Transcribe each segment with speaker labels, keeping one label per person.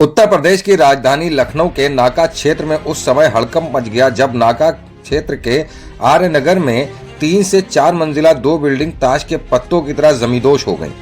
Speaker 1: उत्तर प्रदेश की राजधानी लखनऊ के नाका क्षेत्र में उस समय हड़कंप मच गया जब नाका क्षेत्र के आर्य नगर में 3 से 4 मंजिला 2 बिल्डिंग ताश के पत्तों की तरह जमींदोज हो गईं।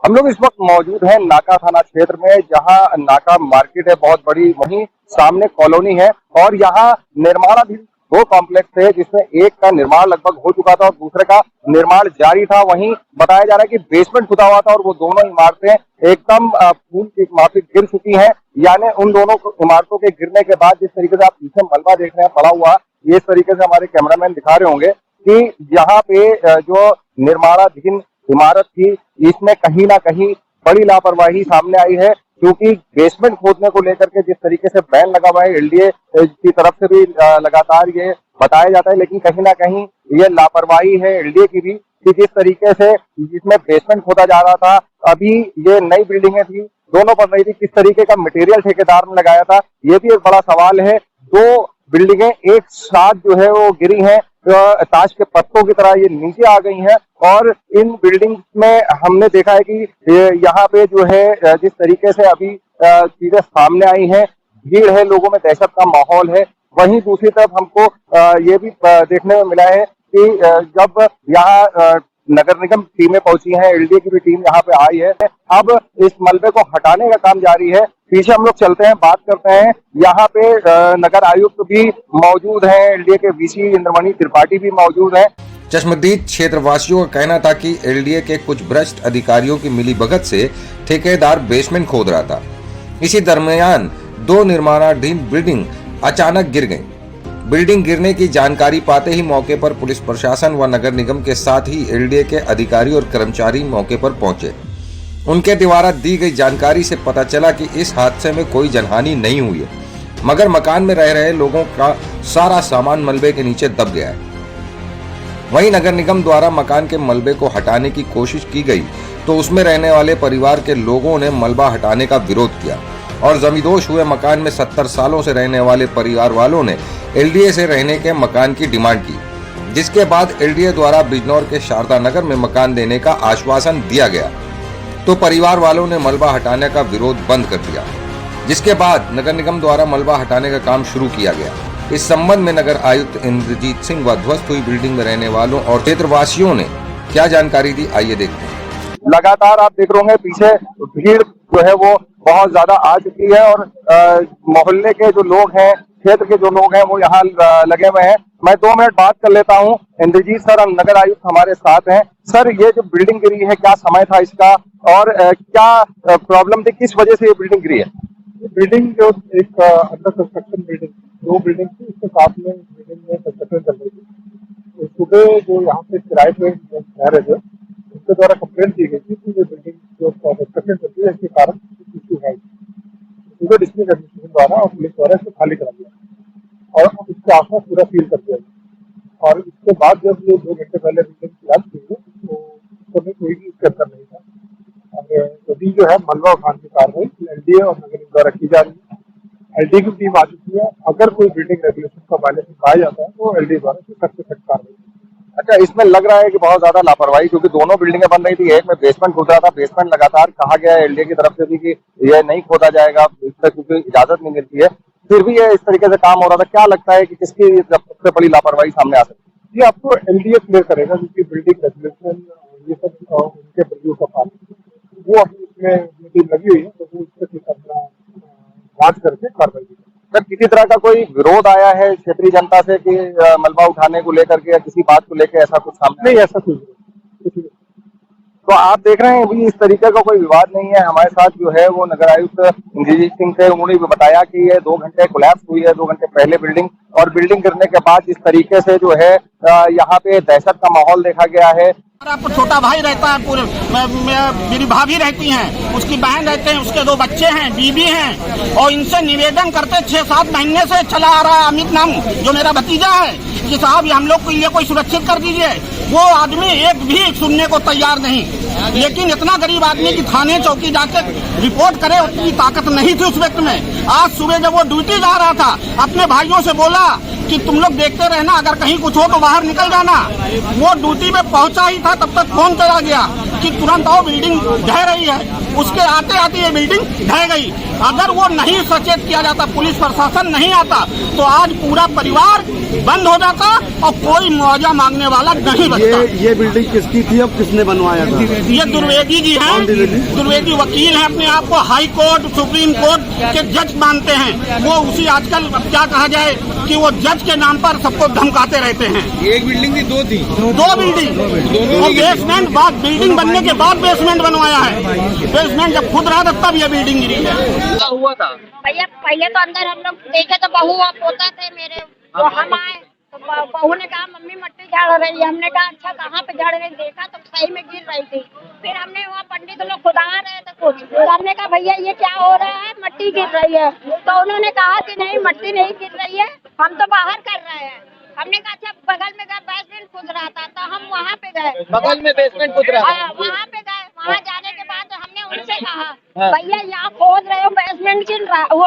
Speaker 2: हम लोग इस वक्त मौजूद हैं नाका थाना क्षेत्र में, जहां नाका मार्केट है बहुत बड़ी, वहीं सामने कॉलोनी है और यहाँ निर्माणाधीन 2 कॉम्प्लेक्स थे, जिसमें एक का निर्माण लगभग हो चुका था और दूसरे का निर्माण जारी था। वहीं बताया जा रहा है कि बेसमेंट खुदा हुआ था और वो दोनों इमारतें एकदम फूल की माफिक गिर चुकी हैं। यानी उन दोनों इमारतों के गिरने के बाद जिस तरीके से आप पीछे मलबा देख रहे हैं पड़ा हुआ, ये इस तरीके से हमारे कैमरामैन दिखा रहे होंगे कि यहाँ पे जो निर्माणाधीन इमारत थी, इसमें कहीं ना कहीं बड़ी लापरवाही सामने आई है, क्योंकि बेसमेंट खोदने को लेकर के जिस तरीके से बैन लगा हुआ है एलडीए की तरफ से भी लगातार ये बताया जाता है, लेकिन कहीं ना कहीं ये लापरवाही है एलडीए की भी कि जिस तरीके से जिसमें बेसमेंट खोदा जा रहा था, अभी ये नई बिल्डिंगें थी, दोनों बन रही थी, किस तरीके का मटेरियल ठेकेदार ने लगाया था, ये भी एक बड़ा सवाल है। 2 बिल्डिंगें एक साथ जो है वो गिरी हैं, ताश के पत्तों की तरह ये नीचे आ गई हैं और इन बिल्डिंग में हमने देखा है कि यहाँ पे जो है जिस तरीके से अभी चीजें सामने आई हैं, भीड़ है, लोगों में दहशत का माहौल है। वहीं दूसरी तरफ हमको ये भी देखने में मिला है कि जब यहाँ नगर निगम टीमें पहुंची हैं, एलडीए की भी टीम यहाँ पे आई है, अब इस मलबे को हटाने का काम जारी है। पीछे हम लोग चलते हैं, बात करते हैं। यहाँ पे नगर आयुक्त भी मौजूद हैं, एलडीए के वीसी इंद्रमणि त्रिपाठी भी मौजूद हैं।
Speaker 1: चश्मदीद क्षेत्रवासियों का कहना था कि एलडीए के कुछ भ्रष्ट अधिकारियों की मिलीभगत से ठेकेदार बेसमेंट खोद रहा था। इसी दरमियान 2 निर्माणाधीन बिल्डिंग अचानक गिर गईं। बिल्डिंग गिरने की जानकारी पाते ही मौके पर पुलिस प्रशासन व नगर निगम के साथ ही एलडीए के अधिकारी और कर्मचारी मौके पर पहुंचे। उनके द्वारा दी गई जानकारी से पता चला कि इस हादसे में कोई जनहानि नहीं हुई है, मगर मकान में रह रहे लोगों का सारा सामान मलबे के नीचे दब गया है। वहीं नगर निगम द्वारा मकान के मलबे को हटाने की कोशिश की गई तो उसमें रहने वाले परिवार के लोगों ने मलबा हटाने का विरोध किया और जमींदोज हुए मकान में 70 सालों से रहने वाले परिवार वालों ने एलडीए से रहने के मकान की डिमांड की, जिसके बाद एलडीए द्वारा बिजनौर के शारदा नगर में मकान देने का आश्वासन दिया गया तो परिवार वालों ने मलबा हटाने का विरोध बंद कर दिया, जिसके बाद नगर निगम द्वारा मलबा हटाने का काम शुरू किया गया। इस संबंध में नगर आयुक्त इंद्रजीत सिंह व ध्वस्त हुई बिल्डिंग में रहने वालों और क्षेत्रवासियों ने क्या जानकारी दी, आइए देखते हैं।
Speaker 2: लगातार आप देख रहे होंगे पीछे भीड़ जो है वो बहुत ज्यादा आ चुकी है और मोहल्ले के जो लोग हैं, क्षेत्र के जो लोग हैं, वो यहाँ लगे हुए हैं। मैं 2 मिनट बात कर लेता हूँ। इंद्रजीत सर, नगर आयुक्त हमारे साथ हैं। सर, ये जो बिल्डिंग गिरी है, क्या समय था इसका और क्या प्रॉब्लम थी, किस वजह से ये बिल्डिंग गिरी है?
Speaker 3: बिल्डिंग जो एक अंडर कंस्ट्रक्शन बिल्डिंग, 2 बिल्डिंग थी, इसके साथ में बिल्डिंग में कंस्ट्रक्शन चल रही थी। तो सुबह जो यहाँ पे किराए पे रह रहे थे, उनके द्वारा कंप्लेंट की गई थी कि ये बिल्डिंग जो कंस्ट्रक्शन चल रही है, इसके कारण इश्यू है। सुबह डिस्ट्रिक्ट एडमिनिस्ट्रेशन द्वारा और पुलिस द्वारा इसको खाली करा दिया और इसके आसपास पूरा सील कर दिया। और इसके बाद जब ये 2 घंटे पहले बिल्डिंग की जांच की गई तो उस समय कोई भी इसके अंदर नहीं था। और अभी जो है मलबा उठाने की कार्रवाई एलडीए और नगर निगम द्वारा की जा रही है। एलडीए की टीम आ चुकी है। अगर कोई बिल्डिंग रेगुलेशन का वायलेशन पाया जाता है तो एलडीए द्वारा सख्त से सख्त कार्रवाई।
Speaker 2: अच्छा, इसमें लग रहा है कि बहुत ज्यादा लापरवाही, क्योंकि दोनों बिल्डिंगें बन रही थी, एक में बेसमेंट खोद रहा था, बेसमेंट लगातार कहा गया है एलडीए की तरफ से भी कि यह नहीं खोदा जाएगा, इसमें क्योंकि इजाजत नहीं मिलती है, फिर भी ये इस तरीके से काम हो रहा था। क्या लगता है कि किसकी सबसे बड़ी लापरवाही सामने आ सकती है?
Speaker 3: ये आपको एलडीए क्लियर करेगा, क्योंकि बिल्डिंग रेगुलेशन ये सब उनके प्रयोग का पास वो अपनी इसमें टीम लगी हुई है, तो वो इससे अपना जांच करके कार्रवाई की।
Speaker 2: सर, किसी तरह का कोई विरोध आया है क्षेत्रीय जनता से कि मलबा उठाने को लेकर के या किसी बात को लेकर ऐसा कुछ सामने?
Speaker 3: नहीं, ऐसा कुछ नहीं।
Speaker 2: तो आप देख रहे हैं अभी इस तरीके का कोई विवाद नहीं है। हमारे साथ जो है वो नगर आयुक्त इंद्रजीत सिंह थे, उन्होंने भी बताया कि ये 2 घंटे कोलैप्स हुई है, 2 घंटे पहले बिल्डिंग, और बिल्डिंग गिरने के बाद जिस तरीके से जो है यहाँ पे दहशत का माहौल देखा गया है।
Speaker 4: छोटा भाई रहता है, पूरे मेरी भाभी रहती हैं, उसकी बहन रहते हैं, उसके 2 बच्चे हैं, बीबी हैं, और इनसे निवेदन करते 6-7 महीने से चला आ रहा है अमित नाम जो मेरा भतीजा है कि साहब हम लोग को ये कोई सुरक्षित कर दीजिए। वो आदमी एक भी सुनने को तैयार नहीं, लेकिन इतना गरीब आदमी की थाने चौकी जाके रिपोर्ट करे उतनी ताकत नहीं थी उस व्यक्ति में। आज सुबह जब वो ड्यूटी जा रहा था, अपने भाइयों से बोला कि तुम लोग देखते रहना, अगर कहीं कुछ हो तो बाहर निकल जाना। वो ड्यूटी में पहुंचा ही था तब तक फोन चला गया कि तुरंत वो बिल्डिंग ढह रही है, उसके आते आते ये बिल्डिंग ढह गई। अगर वो नहीं सचेत किया जाता, पुलिस प्रशासन नहीं आता, तो आज पूरा परिवार बंद हो जाता और कोई मुआवजा मांगने वाला नहीं बचता।
Speaker 5: ये बिल्डिंग किसकी थी, अब किसने बनवाया था?
Speaker 4: ये द्विवेदी जी हैं, द्विवेदी वकील हैं, अपने आप को हाई कोर्ट सुप्रीम कोर्ट के जज मानते हैं। वो उसी आजकल क्या कहा जाए कि वो जज के नाम पर सबको धमकाते रहते हैं।
Speaker 6: एक बिल्डिंग थी, दो थी,
Speaker 4: दो बिल्डिंग, वो बेसमेंट बाद बिल्डिंग बनने के बाद बेसमेंट बनवाया है। बेसमेंट जब खुद रहा था तब ये बिल्डिंग गिरी है।
Speaker 6: हुआ था
Speaker 7: भैया पहले तो अंदर हम लोग देखे तो बहू और पोता थे मेरे, तो हम आए तो बहू ने कहा मम्मी मट्टी झाड़ रही है। हमने कहा अच्छा कहाँ पे झाड़ रही, देखा तो सही में गिर रही थी। फिर हमने वहाँ पंडित लोग खुदा रहे थे कुछ, तो हमने कहा भैया ये क्या हो रहा है, मट्टी गिर रही है। तो उन्होंने कहा कि नहीं मट्टी नहीं गिर रही है, हम तो बाहर कर रहे हैं। हमने कहा अच्छा बगल में बेसमेंट खुद रहा था, तो हम वहाँ पे गए।
Speaker 6: बगल में बेसमेंट खुद रहा था।
Speaker 7: वहाँ पे गए, वहाँ जाने के बाद हमने उनसे कहा भैया यहाँ खोद रहे हो, बेसमेंट गिर रहा, वो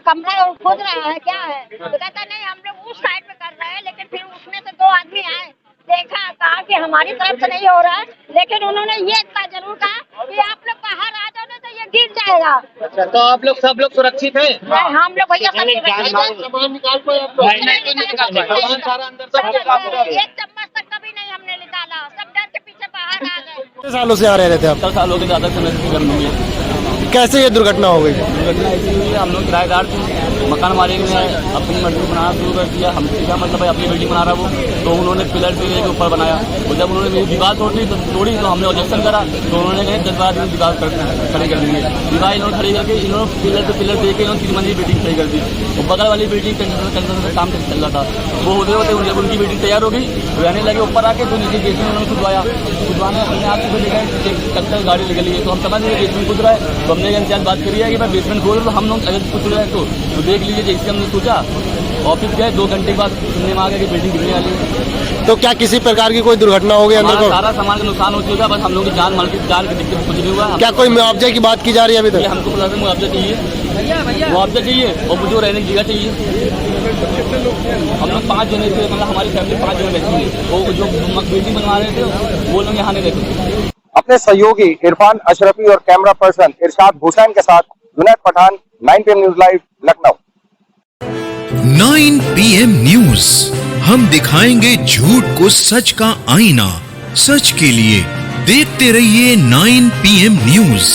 Speaker 7: कमरा खोद रहा है क्या है? तो कहता नहीं हम लोग उस साइड पे कर रहे हैं। लेकिन फिर उसमें से दो आदमी आए, देखा, कहा कि हमारी तरफ से नहीं हो रहा है, लेकिन उन्होंने ये इतना जरूर कहा कि आप लोग बाहर आ जाओ ना तो ये गिर जाएगा।
Speaker 6: अच्छा, तो आप लोग सब लोग सुरक्षित हैं?
Speaker 7: नहीं हम लोग भैया सब
Speaker 6: सामान निकाल पाए आप लोग? सामान सारा अंदर सब
Speaker 7: एक चम्मच तक कभी नहीं हमने निकाला, सब डर के पीछे बाहर आ गए।
Speaker 5: कितने सालों से आ रहे थे आप?
Speaker 8: 10 साल हो गए, ज़्यादा समय से घर में है।
Speaker 5: कैसे ये दुर्घटना हो गई?
Speaker 8: दुर्घटना ऐसी हुई है, हम लोग किराएदार थे, मकान मालिक ने अपनी मर्जी बनाना शुरू कर दिया। हमसे क्या मतलब है, अपनी बिल्डिंग बना रहा वो, तो उन्होंने पिलर से लेके ऊपर बनाया। और जब उन्होंने मेरी दीवार तोड़ी तो हमने ऑब्जेक्शन करा, तो उन्होंने कहा 10 बार दीवार खड़ी कर देंगे। दीवार इन्होंने खड़ी करके इन्होंने पिलर पे पिलर दे के इन्होंने 3 मंजिल बिल्डिंग खड़ी कर दी। और बगल वाली बिल्डिंग कंस्ट्रक्शन का काम चल रहा था, वो होते होते जब उनकी बिल्डिंग तैयार हो गई, रहने लगे ऊपर आके, तो नीचे बेसमेंट उन्होंने खुदवाया। खुदवाने अपने आप से लेकर कल गाड़ी निकल गई, तो हम समझ गए बेसमेंट खुद रहा है। तो हमने इंचार्ज बात करी है कि भाई बेसमेंट खोल, तो हम लोग अगर कुछ रहे तो देख लीजिए। जैसे हमने सोचा, ऑफिस गए, 2 घंटे के बाद सुनने में आ गया कि बिल्डिंग गिरने वाली है।
Speaker 5: तो क्या किसी प्रकार की कोई दुर्घटना हो गई अंदर को?
Speaker 8: सारा सामान का नुकसान हो चुका, बस हम लोग की जान माल की दिक्कत कुछ नहीं हुआ।
Speaker 5: क्या कोई मुआवजे की बात की जा रही है अभी तक?
Speaker 8: हमको मुआवजा चाहिए, मुआवजा चाहिए और मुझे रहने की जगह चाहिए। हम लोग 5 जने थे, मतलब हमारी फैमिली 5 जने रहती है। वो जो बिल्डिंग बनवा रहे थे वो लोग यहाँ नहीं रहते थे।
Speaker 2: अपने सहयोगी इरफान अशरफी और कैमरा पर्सन इरशाद हुसैन के साथ Junaid Pathan, 9 PM news live, Lucknow.
Speaker 9: 9 PM news, हम दिखाएंगे झूठ को सच का आईना। सच के लिए देखते रहिए 9 PM न्यूज।